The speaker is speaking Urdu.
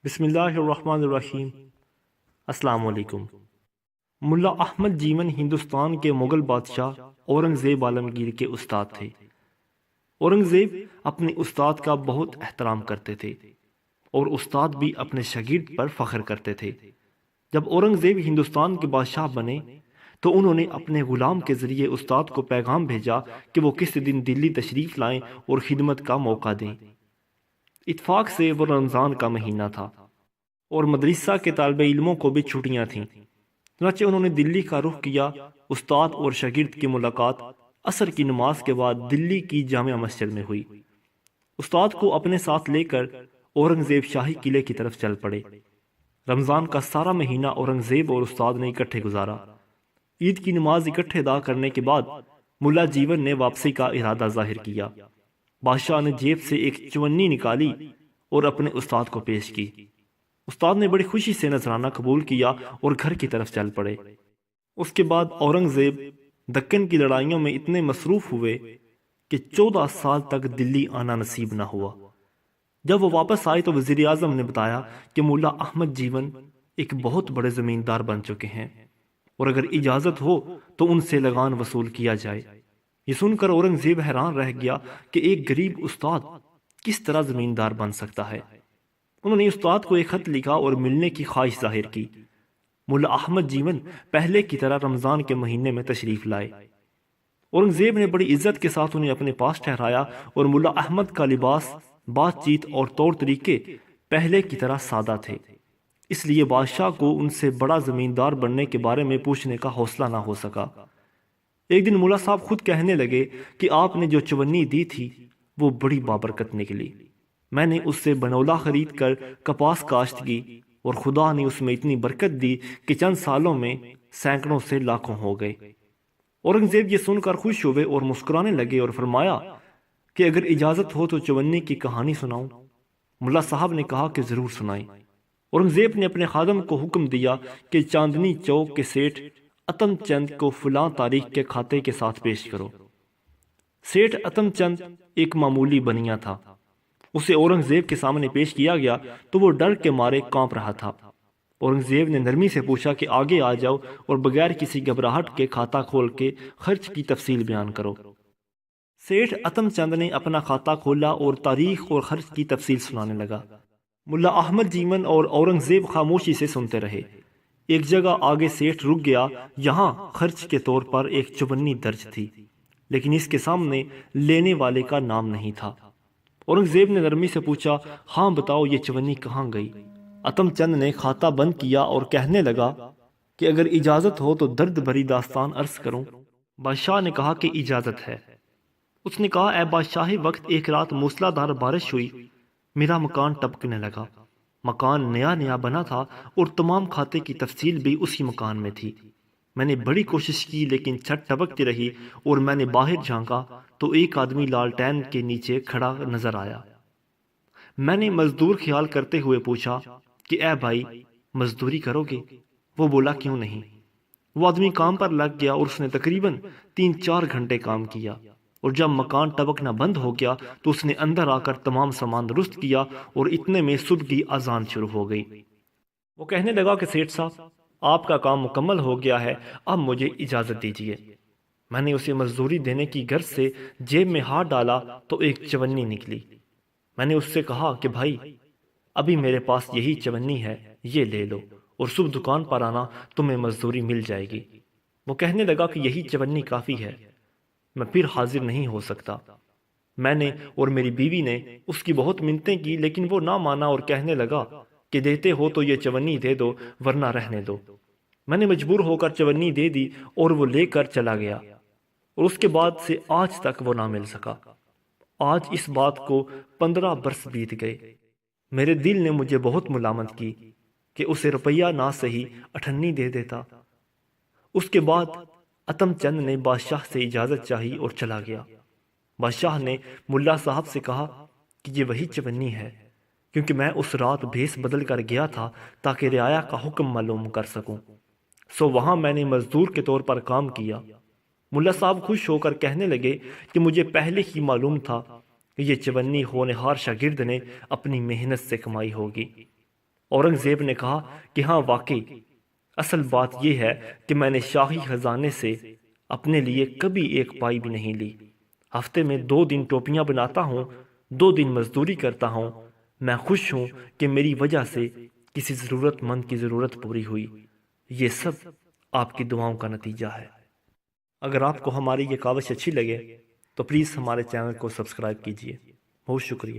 بسم اللہ الرحمن الرحیم۔ السلام علیکم۔ ملا احمد جیون ہندوستان کے مغل بادشاہ اورنگزیب عالمگیر کے استاد تھے۔ اورنگزیب اپنے استاد کا بہت احترام کرتے تھے اور استاد بھی اپنے شاگرد پر فخر کرتے تھے۔ جب اورنگزیب ہندوستان کے بادشاہ بنے تو انہوں نے اپنے غلام کے ذریعے استاد کو پیغام بھیجا کہ وہ کس دن دلی تشریف لائیں اور خدمت کا موقع دیں۔ اتفاق سے وہ رمضان کا مہینہ تھا اور مدرسہ کے طالب علموں کو بھی چھٹیاں تھیں، چنانچہ انہوں نے دلی کا رخ کیا۔ استاد اور شاگرد کی ملاقات عصر کی نماز کے بعد دلی کی جامع مسجد میں ہوئی۔ استاد کو اپنے ساتھ لے کر اورنگزیب شاہی قلعے کی طرف چل پڑے۔ رمضان کا سارا مہینہ اورنگزیب اور استاد نے اکٹھے گزارا۔ عید کی نماز اکٹھے ادا کرنے کے بعد ملا جیون نے واپسی کا ارادہ ظاہر کیا۔ بادشاہ نے جیب سے ایک چونی نکالی اور اپنے استاد کو پیش کی۔ استاد نے بڑی خوشی سے نذرانہ قبول کیا اور گھر کی طرف چل پڑے۔ اس کے بعد اورنگزیب دکن کی لڑائیوں میں اتنے مصروف ہوئے کہ 14 سال تک دلی آنا نصیب نہ ہوا۔ جب وہ واپس آئے تو وزیر اعظم نے بتایا کہ ملا احمد جیون ایک بہت بڑے زمیندار بن چکے ہیں اور اگر اجازت ہو تو ان سے لگان وصول کیا جائے۔ یہ سن کر اورنگزیب حیران رہ گیا کہ ایک غریب استاد کس طرح زمیندار بن سکتا ہے۔ انہوں نے استاد کو ایک خط لکھا اور ملنے کی خواہش ظاہر کی۔ ملا احمد جیون پہلے کی طرح رمضان کے مہینے میں تشریف لائے۔ اورنگزیب نے بڑی عزت کے ساتھ انہیں اپنے پاس ٹھہرایا اور ملا احمد کا لباس، بات چیت اور طور طریقے پہلے کی طرح سادہ تھے، اس لیے بادشاہ کو ان سے بڑا زمیندار بننے کے بارے میں پوچھنے کا حوصلہ نہ ہو سکا۔ ایک دن ملا صاحب خود کہنے لگے کہ آپ نے جو چونی دی تھی وہ بڑی بابرکت نکلی۔ میں نے اس سے بنولا خرید کر کپاس کاشت کی اور خدا نے اس میں اتنی برکت دی کہ چند سالوں میں سینکڑوں سے لاکھوں ہو گئے۔ اورنگزیب یہ سن کر خوش ہوئے اور مسکرانے لگے اور فرمایا کہ اگر اجازت ہو تو چونی کی کہانی سناؤں۔ ملا صاحب نے کہا کہ ضرور سنائیں۔ اورنگزیب نے اپنے خادم کو حکم دیا کہ چاندنی چوک کے سیٹھ اتم چند کو فلاں تاریخ کے کھاتے کے ساتھ پیش کرو۔ سیٹھ اتم چند ایک معمولی بنیا تھا۔ اسے اورنگزیب کے سامنے پیش کیا گیا تو وہ ڈر کے مارے کانپ رہا تھا۔ اورنگزیب نے نرمی سے پوچھا کہ آگے آ جاؤ اور بغیر کسی گھبراہٹ کے کھاتا کھول کے خرچ کی تفصیل بیان کرو۔ سیٹھ اتم چند نے اپنا کھاتا کھولا اور تاریخ اور خرچ کی تفصیل سنانے لگا۔ ملا احمد جیون اور اورنگزیب خاموشی سے سنتے رہے۔ ایک جگہ آگے سیٹھ رک گیا، یہاں خرچ کے طور پر ایک چونی درج تھی، لیکن اس کے سامنے لینے والے کا نام نہیں تھا۔ اورنگزیب نے نرمی سے پوچھا، ہاں بتاؤ یہ چونی کہاں گئی؟ اتم چند نے کھاتا بند کیا اور کہنے لگا کہ اگر اجازت ہو تو درد بھری داستان عرض کروں۔ بادشاہ نے کہا کہ اجازت ہے۔ اس نے کہا، اے بادشاہی وقت ایک رات موسلادھار بارش ہوئی، میرا مکان ٹپکنے لگا۔ مکان نیا نیا بنا تھا اور تمام کھاتے کی تفصیل بھی اسی مکان میں تھی۔ میں نے بڑی کوشش کی لیکن چھت ٹپکتی رہی اور میں نے باہر جھانکا تو ایک آدمی لالٹین کے نیچے کھڑا نظر آیا۔ میں نے مزدور خیال کرتے ہوئے پوچھا کہ اے بھائی مزدوری کرو گے؟ وہ بولا کیوں نہیں۔ وہ آدمی کام پر لگ گیا اور اس نے تقریباً 3-4 گھنٹے کام کیا اور جب مکان ٹپکنا بند ہو گیا تو اس نے اندر آ کر تمام سامان درست کیا اور اتنے میں صبح کی اذان شروع ہو گئی۔ وہ کہنے لگا کہ سیٹھ صاحب آپ کا کام مکمل ہو گیا ہے، اب مجھے اجازت دیجیے۔ میں نے اسے مزدوری دینے کی غرض سے جیب میں ہاتھ ڈالا تو ایک چونی نکلی۔ میں نے اس سے کہا کہ بھائی ابھی میرے پاس یہی چونی ہے، یہ لے لو اور صبح دکان پر آنا، تمہیں مزدوری مل جائے گی۔ وہ کہنے لگا کہ یہی چونی کافی ہے، میں پھر حاضر نہیں ہو سکتا۔ میں نے اور میری بیوی نے اس کی بہت منتیں کی لیکن وہ نہ مانا اور کہنے لگا کہ دیتے ہو تو یہ چونی دے دو ورنہ رہنے دو۔ میں نے مجبور ہو کر چونی دے دی اور وہ لے کر چلا گیا اور اس کے بعد سے آج تک وہ نہ مل سکا۔ آج اس بات کو 15 برس بیت گئے۔ میرے دل نے مجھے بہت ملامت کی کہ اسے روپیہ نہ سہی 98 دے دیتا۔ اس کے بعد اتم چند نے بادشاہ سے اجازت چاہی اور چلا گیا۔ بادشاہ نے ملا صاحب سے کہا کہ یہ وہی چونی ہے، کیونکہ میں اس رات بھیس بدل کر گیا تھا تاکہ رعایا کا حکم معلوم کر سکوں، سو وہاں میں نے مزدور کے طور پر کام کیا۔ ملا صاحب خوش ہو کر کہنے لگے کہ مجھے پہلے ہی معلوم تھا کہ یہ چونی ہونہار شاگرد نے اپنی محنت سے کمائی ہوگی۔ اورنگزیب نے کہا کہ ہاں واقعی، اصل بات یہ ہے کہ میں نے شاہی خزانے سے اپنے لیے کبھی ایک پائی بھی نہیں لی۔ ہفتے میں 2 دن ٹوپیاں بناتا ہوں، 2 دن مزدوری کرتا ہوں۔ میں خوش ہوں کہ میری وجہ سے کسی ضرورت مند کی ضرورت پوری ہوئی۔ یہ سب آپ کی دعاؤں کا نتیجہ ہے۔ اگر آپ کو ہماری یہ کاوش اچھی لگے تو پلیز ہمارے چینل کو سبسکرائب کیجیے۔ بہت شکریہ۔